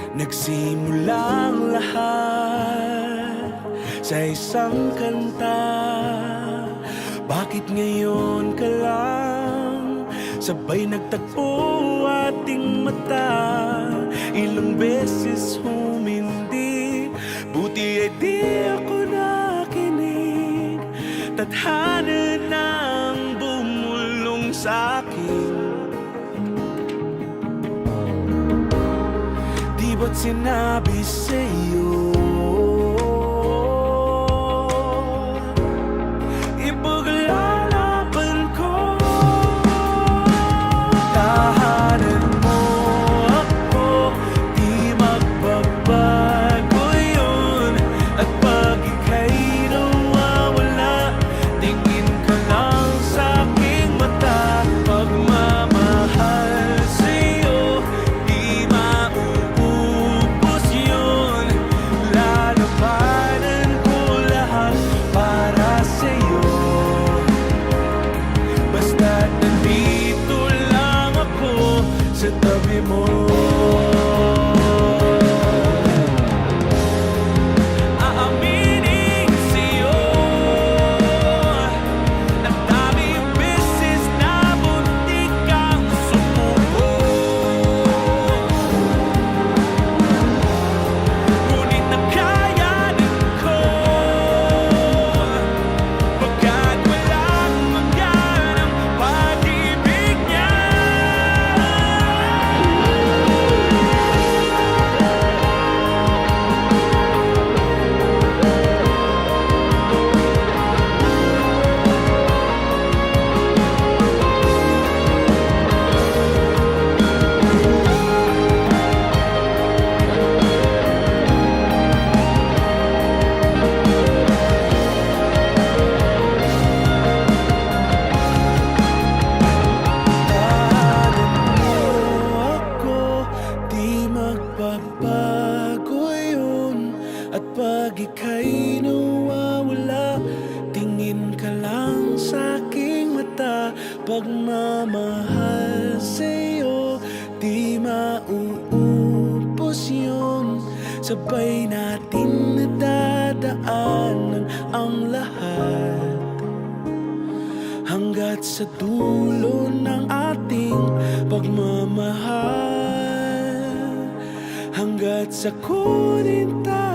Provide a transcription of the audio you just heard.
Nagsimulang lahat sa isang kanta. Bakit ngayon ka lang sabay nagtagpo ating mata? Ilang beses humindi, buti ay di ako nakinig. Tadhana nang bumulong sa'kin. Di ba't sinabi sa'yo ipaglalaban ko? Tahanan mo ako, di magbabago yun. At pag ika'y nawawala, tingin ka lang sa'king mata. Pagmamahal sa'yo, di mauubos yun. Lalabanan ko lahat para sa'yo. Basta't nandito lang ako sa tabi mo. Aaminin sa'yo, ang daming beses na muntik kang sumuko. Ngunit nakayanan ko, pagkat walang hanggan ang pag-ibig niya. Ako, di magbabago yun. At pag ika'y nawawala, tingin ka lang sa'king mata. Pagmamahal sa'yo, di mauubos yun. Sabay natin nadadaanan ang lahat hanggat sa dulo ng ating pagmamahal. Hanggat sa kunin tayo